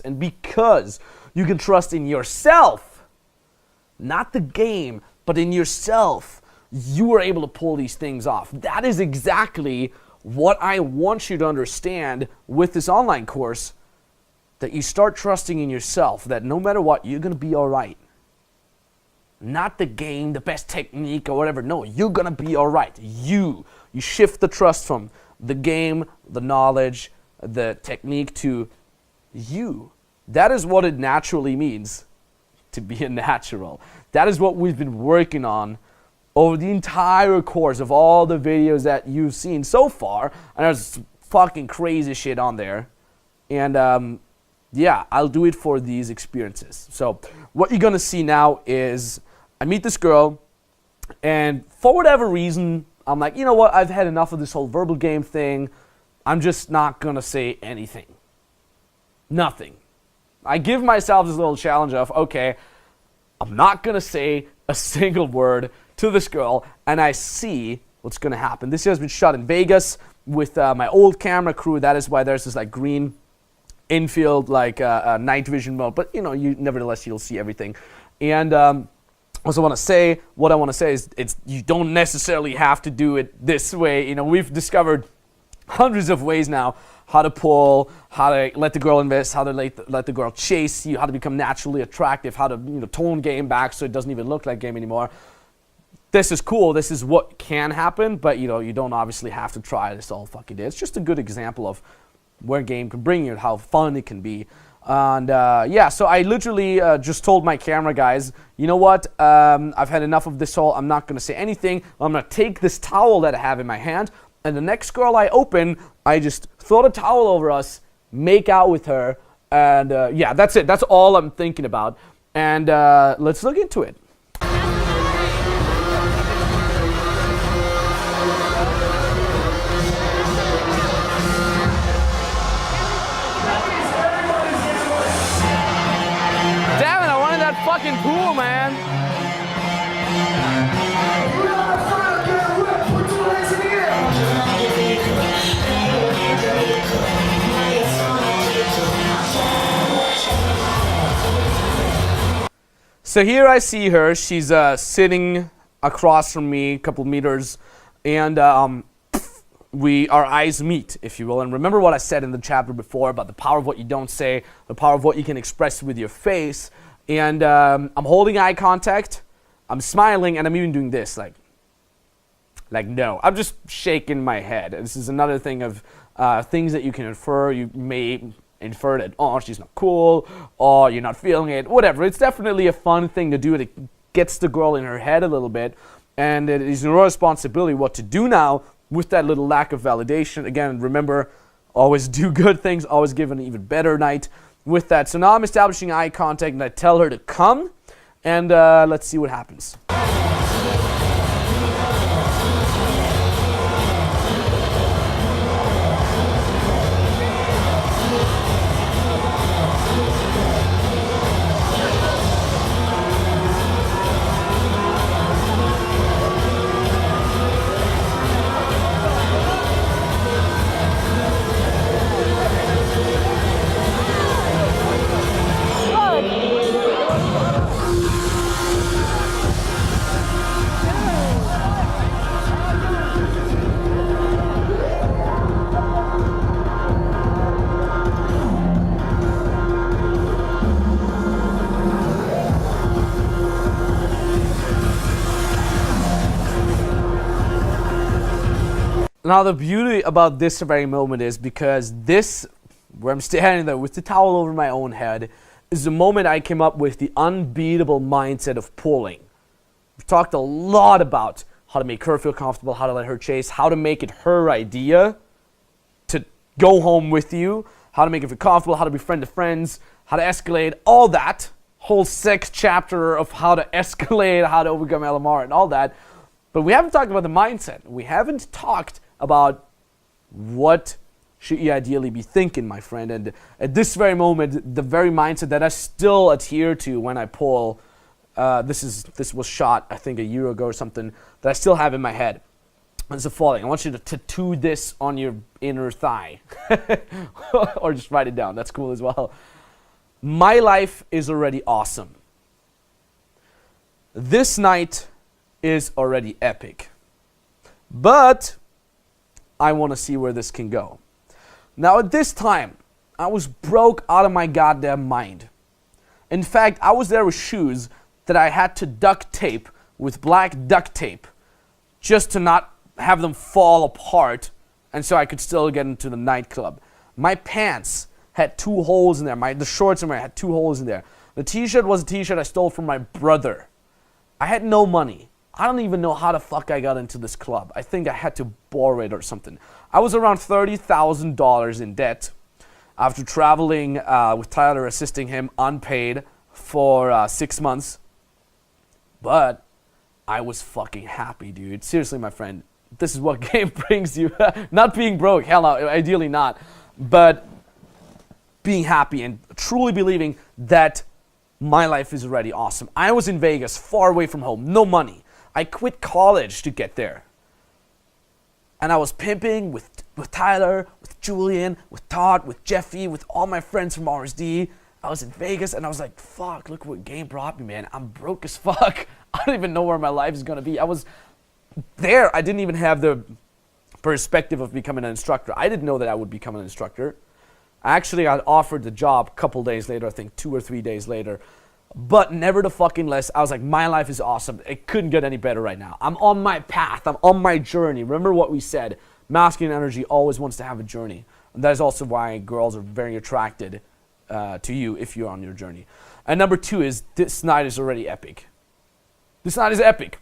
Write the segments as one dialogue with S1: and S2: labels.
S1: And because you can trust in yourself, not the game, but in yourself, you are able to pull these things off. That is exactly what I want you to understand with this online course, that you start trusting in yourself, that no matter what, you're going to be all right. Not the game, the best technique or whatever. No, you're going to be all right. You shift the trust from the game, the knowledge, the technique to you. That is what it naturally means to be a natural. That is what we've been working on over the entire course of all the videos that you've seen so far. And there's fucking crazy shit on there. And yeah, I'll do it for these experiences. So what you're gonna see now is I meet this girl, and for whatever reason, I'm like, you know what, I've had enough of this whole verbal game thing. I'm just not gonna say anything. Nothing. I give myself this little challenge of, okay, I'm not gonna say a single word to this girl, and I see what's gonna happen. This has been shot in Vegas with my old camera crew. That is why there's this like green infield, like night vision mode, but you know, nevertheless you'll see everything. And also want to say, what I want to say is, you don't necessarily have to do it this way. You know, we've discovered hundreds of ways now how to pull, how to let the girl invest, how to let the girl chase you, how to become naturally attractive, how to, you know, tone game back so it doesn't even look like game anymore. This is cool. This is what can happen, but you know, you don't obviously have to try this all fucking day. It's just a good example of where game can bring you, how fun it can be. And yeah, so I literally just told my camera guys, you know what, I've had enough of this whole, I'm not going to say anything. I'm going to take this towel that I have in my hand, and the next girl I open, I just throw the towel over us, make out with her, and yeah, that's it. That's all I'm thinking about. And let's look into it. Fucking pool, man. So here I see her. She's sitting across from me, a couple meters, and our eyes meet, if you will. And remember what I said in the chapter before about the power of what you don't say, the power of what you can express with your face. And I'm holding eye contact, I'm smiling, and I'm even doing this, like no. I'm just shaking my head. This is another thing of things that you can infer. You may infer that, oh, she's not cool, or you're not feeling it, whatever. It's definitely a fun thing to do. It gets the girl in her head a little bit, and it is your responsibility what to do now with that little lack of validation. Again, remember, always do good things, always give an even better night with that. So now I'm establishing eye contact, and I tell her to come, and let's see what happens. Now the beauty about this very moment is because this, where I'm standing there with the towel over my own head, is the moment I came up with the unbeatable mindset of pulling. We've talked a lot about how to make her feel comfortable, how to let her chase, how to make it her idea to go home with you, how to make it feel comfortable, how to befriend the friends, how to escalate, all that. Whole 6 chapter of how to escalate, how to overcome LMR and all that. But we haven't talked about the mindset. We haven't talked about what should you ideally be thinking, my friend. And at this very moment, the very mindset that I still adhere to when I pull, this was shot, I think, a year ago or something, that I still have in my head. It's the following. I want you to tattoo this on your inner thigh. Or just write it down. That's cool as well. My life is already awesome. This night is already epic. But I want to see where this can go. Now at this time, I was broke out of my goddamn mind. In fact, I was there with shoes that I had to duct tape with black duct tape just to not have them fall apart and so I could still get into the nightclub. My pants had 2 holes in there. The shorts in there had 2 holes in there. The t-shirt was a t-shirt I stole from my brother. I had no money. I don't even know how the fuck I got into this club. I think I had to borrow it or something. I was around $30,000 in debt after traveling with Tyler, assisting him unpaid for 6 months. But I was fucking happy, dude. Seriously, my friend. This is what game brings you. Not being broke, hell no, ideally not. But being happy and truly believing that my life is already awesome. I was in Vegas, far away from home, no money. I quit college to get there. And I was pimping with Tyler, with Julian, with Todd, with Jeffy, with all my friends from RSD. I was in Vegas and I was like, fuck, look what game brought me, man. I'm broke as fuck. I don't even know where my life is going to be. I was there. I didn't even have the perspective of becoming an instructor. I didn't know that I would become an instructor. I actually got offered the job a couple days later, I think 2 or 3 days later. But never the fucking less, I was like, my life is awesome. It couldn't get any better right now. I'm on my path. I'm on my journey. Remember what we said. Masculine energy always wants to have a journey. And that is also why girls are very attracted to you if you're on your journey. And number 2 is, this night is already epic. This night is epic.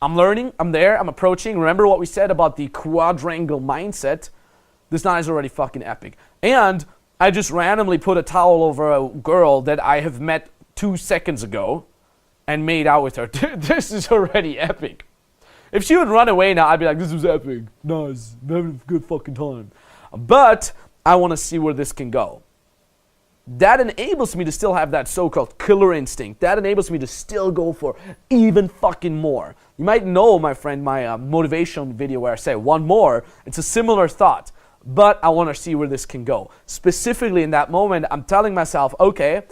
S1: I'm learning. I'm there. I'm approaching. Remember what we said about the quadrangle mindset. This night is already fucking epic. And I just randomly put a towel over a girl that I have met 2 seconds ago and made out with her. This is already epic. If she would run away now, I'd be like, this was epic. Nice. I'm having a good fucking time. But I want to see where this can go. That enables me to still have that so-called killer instinct. That enables me to still go for even fucking more. You might know, my friend, my motivation video where I say one more. It's a similar thought. But I want to see where this can go. Specifically in that moment, I'm telling myself, okay,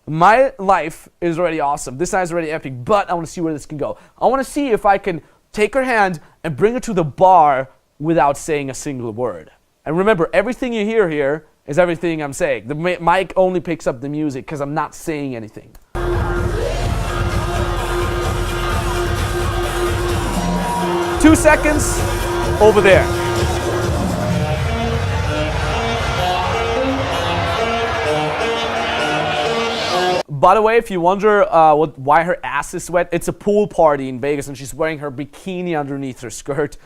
S1: my life is already awesome. This night is already epic, but I want to see where this can go. I want to see if I can take her hand and bring her to the bar without saying a single word. And remember, everything you hear here is everything I'm saying. The mic only picks up the music because I'm not saying anything. Two seconds over there. By the way, if you wonder why her ass is wet, it's a pool party in Vegas and she's wearing her bikini underneath her skirt,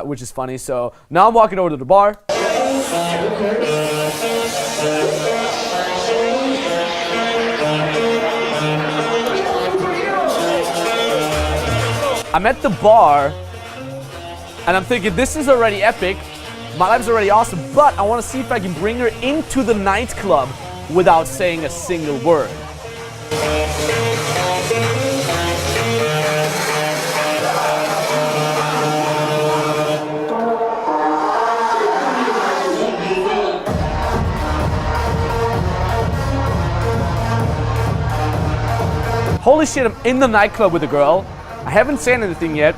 S1: which is funny. So now I'm walking over to the bar. I'm at the bar and I'm thinking, this is already epic. My life's already awesome, but I want to see if I can bring her into the nightclub without saying a single word. Holy shit, I'm in the nightclub with a girl. I haven't said anything yet.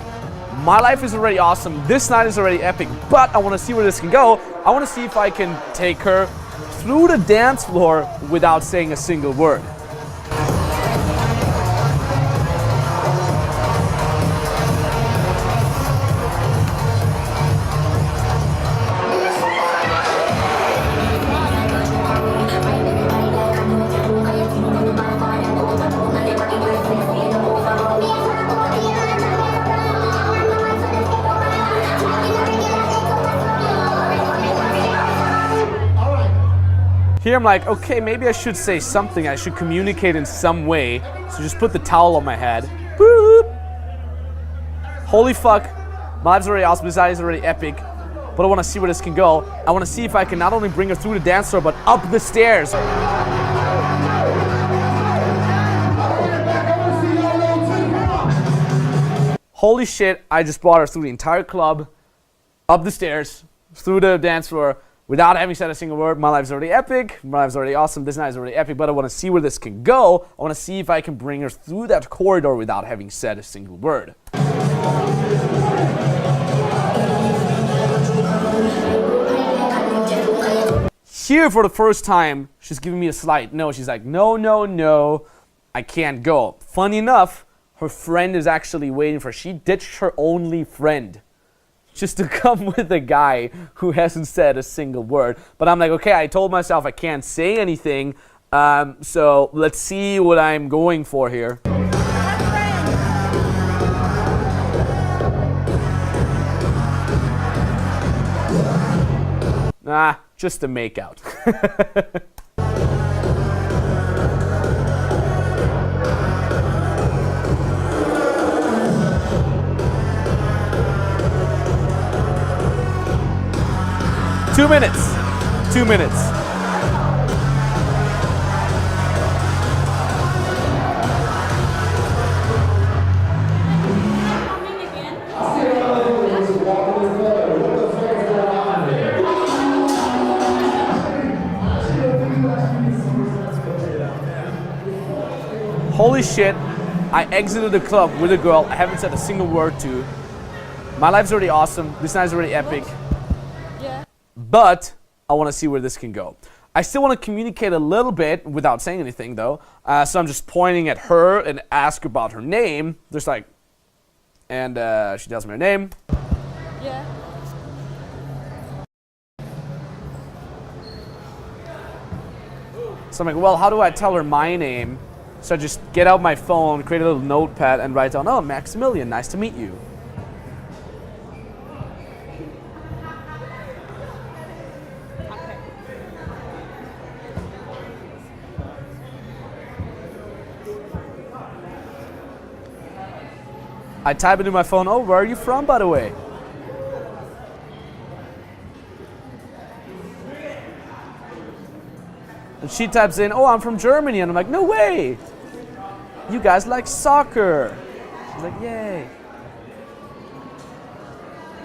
S1: My life is already awesome. This night is already epic, but I want to see where this can go. I want to see if I can take her through the dance floor without saying a single word. Here I'm like, okay, maybe I should say something. I should communicate in some way. So just put the towel on my head. Boop. Holy fuck. My life's already awesome. This night is already epic. But I want to see where this can go. I want to see if I can not only bring her through the dance floor, but up the stairs. Holy shit, I just brought her through the entire club, up the stairs, through the dance floor, Without having said a single word, my life's already epic, my life's already awesome, this night is already epic, but I want to see where this can go. I want to see if I can bring her through that corridor without having said a single word. Here, for the first time, she's giving me a slight no. She's like, no, no, no, I can't go. Funny enough, her friend is actually waiting for her. She ditched her only friend just to come with a guy who hasn't said a single word. But I'm like, okay, I told myself I can't say anything, so let's see what I'm going for here. Just a makeout. Two minutes. 2 minutes. Holy shit, I exited the club with a girl I haven't said a single word to. My life's already awesome. This night's already epic.
S2: Yeah.
S1: But I want to see where this can go. I still want to communicate a little bit without saying anything though. So I'm just pointing at her and ask about her name. Just like, and she tells me her name.
S2: Yeah.
S1: So I'm like, well, how do I tell her my name? So I just get out my phone, create a little notepad, and write down, oh, Maximilian, nice to meet you.
S2: Okay.
S1: I type into my phone, oh, where are you from, by the way? And she types in, oh, I'm from Germany. And I'm like, no way. You guys like soccer. She's like, yay.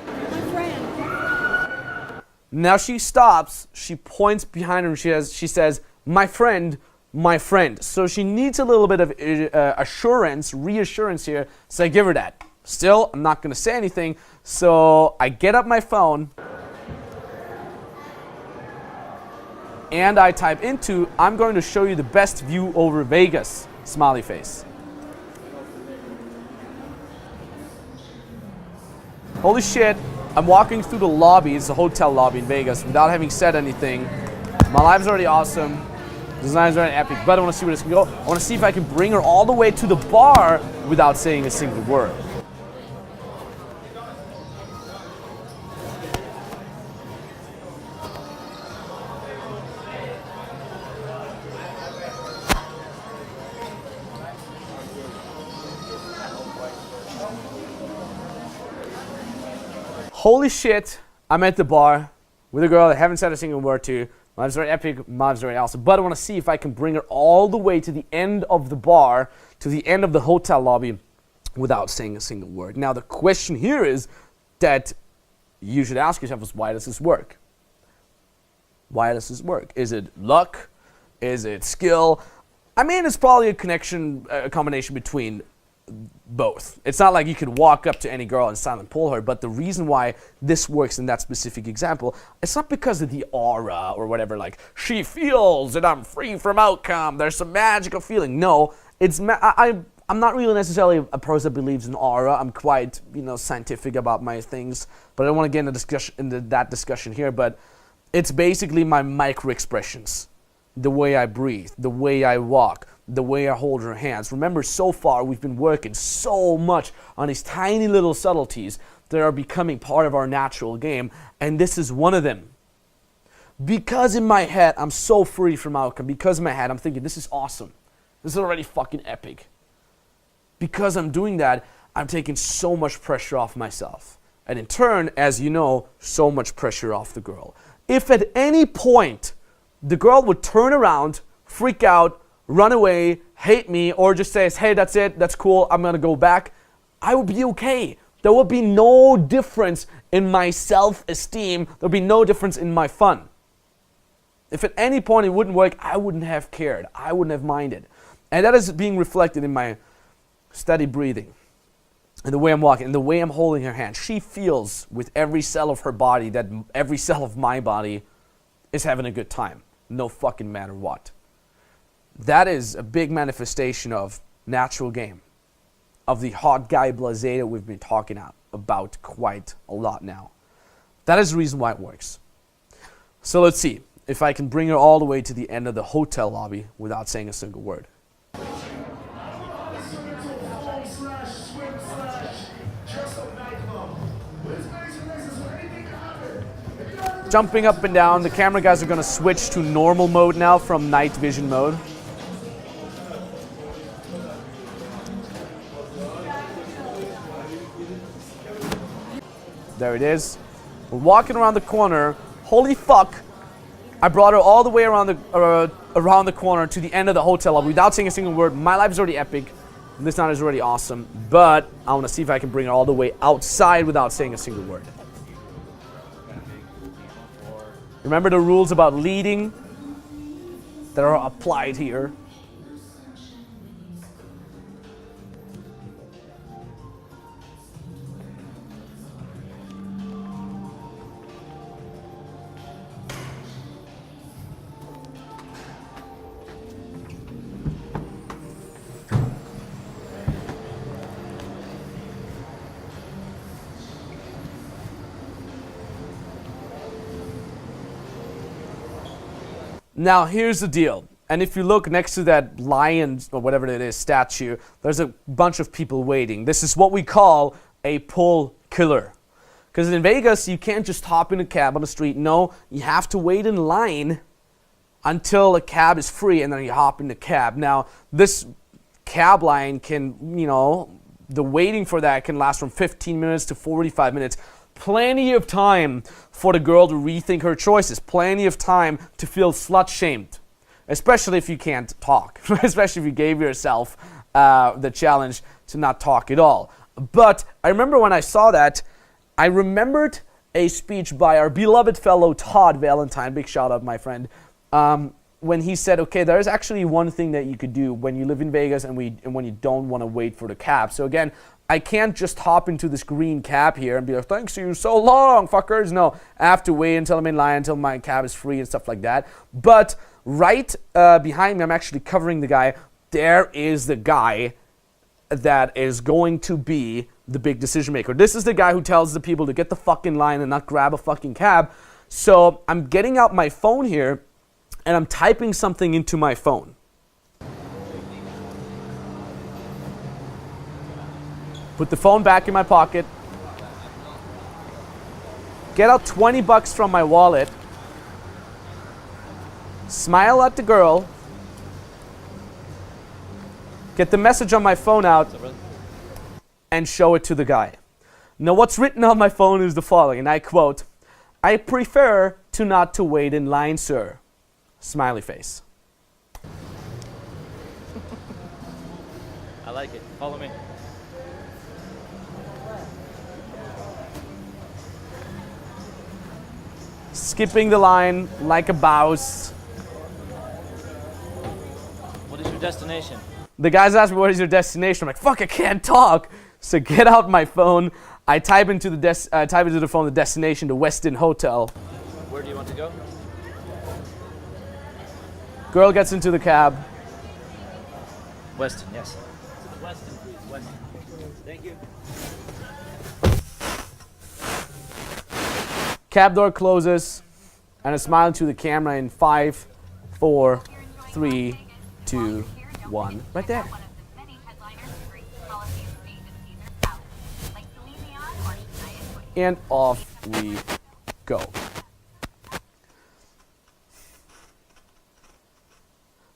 S2: My friend.
S1: Now she stops, she points behind her, and she says, my friend, my friend. So she needs a little bit of reassurance here, so I give her that. Still, I'm not going to say anything, so I get up my phone, and I type into, I'm going to show you the best view over Vegas, smiley face. Holy shit, I'm walking through the lobby, it's a hotel lobby in Vegas, without having said anything. My life's already awesome, this night's already epic, but I want to see where this can go. I want to see if I can bring her all the way to the bar without saying a single word. Holy shit, I'm at the bar with a girl I haven't said a single word to. My life's very epic, my life's very awesome. But I want to see if I can bring her all the way to the end of the bar, to the end of the hotel lobby, without saying a single word. Now the question here is that you should ask yourself is, why does this work? Why does this work? Is it luck? Is it skill? I mean, it's probably a combination between both. It's not like you could walk up to any girl and silent pull her, but the reason why this works in that specific example, it's not because of the aura or whatever, like, she feels that I'm free from outcome, there's some magical feeling. No, it's, I'm not really necessarily a person that believes in aura. I'm quite, scientific about my things, but I don't want to get into that discussion here, but it's basically my micro expressions. The way I breathe, the way I walk, the way I hold her hands. Remember, so far we've been working so much on these tiny little subtleties that are becoming part of our natural game, and this is one of them. Because in my head, I'm so free from outcome. Because in my head, I'm thinking, this is awesome. This is already fucking epic. Because I'm doing that, I'm taking so much pressure off myself. And in turn, as you know, so much pressure off the girl. If at any point the girl would turn around, freak out, run away, hate me, or just says, hey, that's it, that's cool, I'm gonna go back, I would be okay. There would be no difference in my self-esteem. There would be no difference in my fun. If at any point it wouldn't work, I wouldn't have cared. I wouldn't have minded. And that is being reflected in my steady breathing, and the way I'm walking, and the way I'm holding her hand. She feels with every cell of her body that every cell of my body is having a good time. No fucking matter what. That is a big manifestation of natural game, of the hot guy blasé that we've been talking about quite a lot now. That is the reason why it works. So let's see if I can bring her all the way to the end of the hotel lobby without saying a single word. Jumping up and down, the camera guys are going to switch to normal mode now from night vision mode. There it is. We're walking around the corner. Holy fuck. I brought her all the way around the corner to the end of the hotel lobby without saying a single word. My life is already epic. This night is already awesome. But I want to see if I can bring her all the way outside without saying a single word. Remember the rules about leading that are applied here. Now here's the deal, and if you look next to that lion or whatever it is statue, there's a bunch of people waiting. This is what we call a pull killer. Because in Vegas, you can't just hop in a cab on the street. No, you have to wait in line until a cab is free, and then you hop in the cab. Now, this cab line can, the waiting for that can last from 15 minutes to 45 minutes. Plenty of time for the girl to rethink her choices. Plenty of time to feel slut-shamed. Especially if you can't talk. Especially if you gave yourself the challenge to not talk at all. But I remember when I saw that, I remembered a speech by our beloved fellow Todd Valentine. Big shout out, my friend. When he said, okay, there's actually one thing that you could do when you live in Vegas and when you don't want to wait for the cab. So again, I can't just hop into this green cab here and be like, thanks you so long, fuckers. No, I have to wait until I'm in line, until my cab is free and stuff like that. But right behind me, I'm actually covering the guy. There is the guy that is going to be the big decision maker. This is the guy who tells the people to get the fuck in line and not grab a fucking cab. So I'm getting out my phone here and I'm typing something into my phone. Put the phone back in my pocket. Get out 20 bucks from my wallet. Smile at the girl. Get the message on my phone out and show it to the guy. Now what's written on my phone is the following, and I quote, "I prefer to not to wait in line, sir." Smiley face.
S3: I like it. Follow me.
S1: Skipping the line like a mouse.
S3: What is your destination?
S1: The guys ask me, what is your destination? I'm like, fuck, I can't talk. So get out my phone. I type into the phone the destination, the Westin Hotel.
S3: Where do you want to go?
S1: Girl gets into the cab.
S3: Westin, yes. To the Westin, please. Westin. Thank you.
S1: Cab door closes, and I smile into the camera in 5, 4, 3, 2, 1. Right there. And off we go.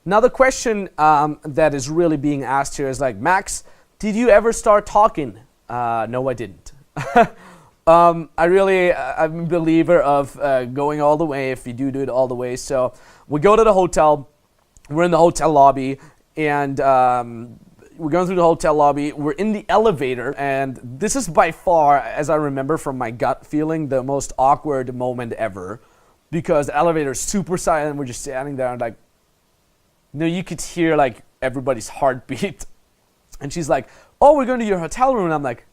S1: Now the question that is really being asked here is like, Max, did you ever start talking? No, I didn't. I'm a believer of going all the way if you do it all the way. So we go to the hotel. We're in the hotel lobby, and we're going through the hotel lobby. We're in the elevator, and this is by far, as I remember from my gut feeling, the most awkward moment ever. because the elevator is super silent. We're just standing there and like, you could hear like everybody's heartbeat. And she's like, oh, we're going to your hotel room. And I'm like,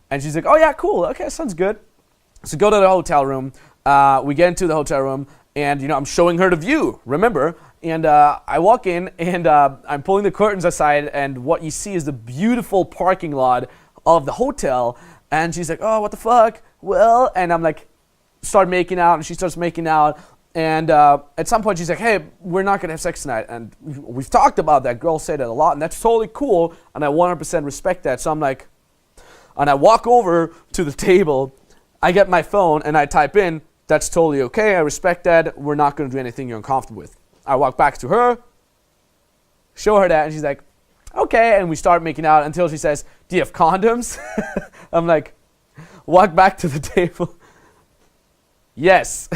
S1: and she's like, oh yeah, cool. Okay, sounds good. So go to the hotel room. We get into the hotel room and, I'm showing her the view, remember? And I walk in and I'm pulling the curtains aside and what you see is the beautiful parking lot of the hotel. And she's like, oh, what the fuck? Well, and I'm like, start making out and she starts making out. And at some point she's like, hey, we're not going to have sex tonight. And we've talked about that. Girls say that a lot and that's totally cool. And I 100% respect that. So I'm like, and I walk over to the table. I get my phone and I type in, that's totally okay. I respect that. We're not going to do anything you're uncomfortable with. I walk back to her, show her that. And she's like, okay. And we start making out until she says, do you have condoms? I'm like, walk back to the table. Yes.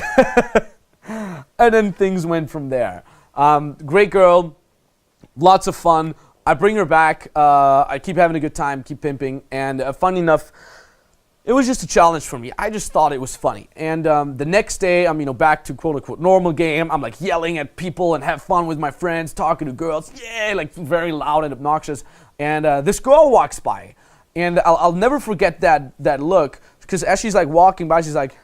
S1: And then things went from there. Great girl, lots of fun. I bring her back. I keep having a good time, keep pimping. And funny enough, it was just a challenge for me. I just thought it was funny. And the next day, I'm back to quote unquote normal game. I'm like yelling at people and have fun with my friends, talking to girls. Yeah, like very loud and obnoxious. And this girl walks by. And I'll never forget that look. Because as she's like walking by, she's like,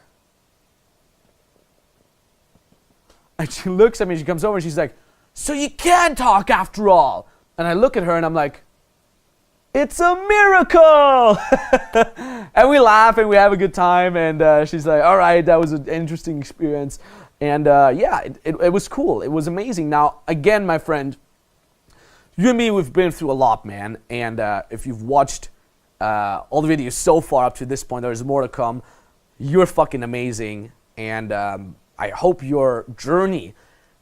S1: and she looks at me, she comes over and she's like, so you can talk after all. And I look at her and I'm like, it's a miracle. And we laugh and we have a good time. And she's like, all right, that was an interesting experience. And yeah, it was cool. It was amazing. Now, again, my friend, you and me, we've been through a lot, man. And if you've watched all the videos so far up to this point, there's more to come. You're fucking amazing. And I hope your journey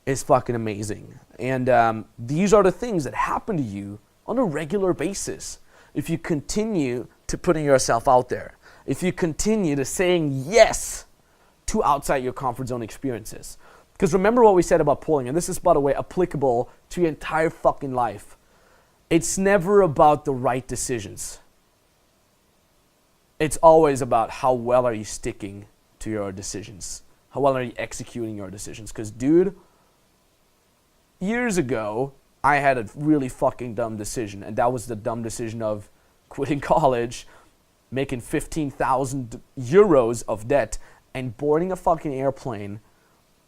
S1: is fucking amazing. And these are the things that happen to you on a regular basis. If you continue to putting yourself out there, if you continue to saying yes to outside your comfort zone experiences. Because remember what we said about pulling, and this is, by the way, applicable to your entire fucking life. It's never about the right decisions. It's always about how well are you sticking to your decisions. How well are you executing your decisions? Because, dude, years ago, I had a really fucking dumb decision. And that was the dumb decision of quitting college, making 15,000 euros of debt, and boarding a fucking airplane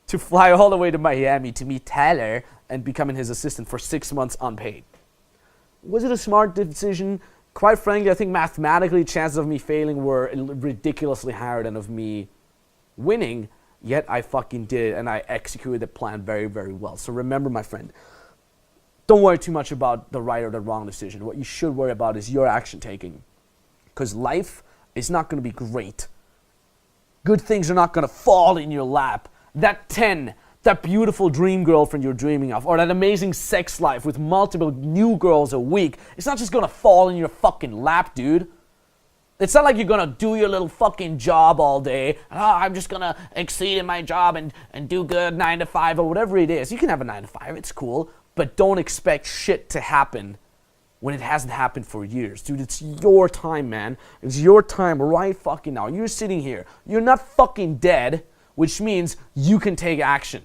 S1: to fly all the way to Miami to meet Tyler and becoming his assistant for 6 months unpaid. Was it a smart decision? Quite frankly, I think mathematically, chances of me failing were ridiculously higher than of me winning. Yet I fucking did it, and I executed the plan very, very well. So remember, my friend, don't worry too much about the right or the wrong decision. What you should worry about is your action taking. Because life is not going to be great. Good things are not going to fall in your lap. That 10, that beautiful dream girlfriend you're dreaming of, or that amazing sex life with multiple new girls a week, it's not just going to fall in your fucking lap, dude. It's not like you're going to do your little fucking job all day. Oh, I'm just going to exceed in my job and do good 9 to 5 or whatever it is. You can have a 9 to 5. It's cool. But don't expect shit to happen when it hasn't happened for years. Dude, it's your time, man. It's your time right fucking now. You're sitting here. You're not fucking dead, which means you can take action.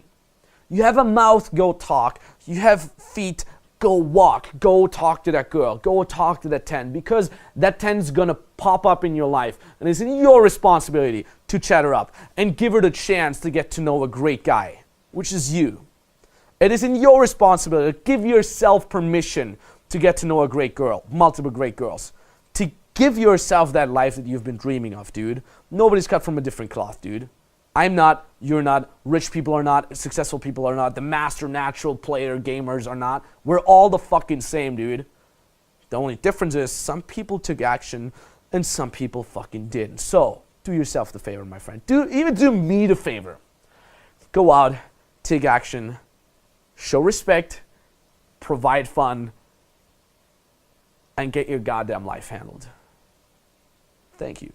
S1: You have a mouth, go talk. You have feet, go walk. Go talk to that girl. Go talk to that 10, because that 10 is going to pop up in your life. And it's your responsibility to chat her up and give her the chance to get to know a great guy, which is you. It is in your responsibility to give yourself permission to get to know a great girl, multiple great girls. To give yourself that life that you've been dreaming of, dude. Nobody's cut from a different cloth, dude. I'm not, you're not, rich people are not, successful people are not, the master natural player gamers are not. We're all the fucking same, dude. The only difference is some people took action and some people fucking didn't. So, do yourself the favor, my friend. Even do me the favor. Go out, take action, show respect, provide fun, and get your goddamn life handled. Thank you.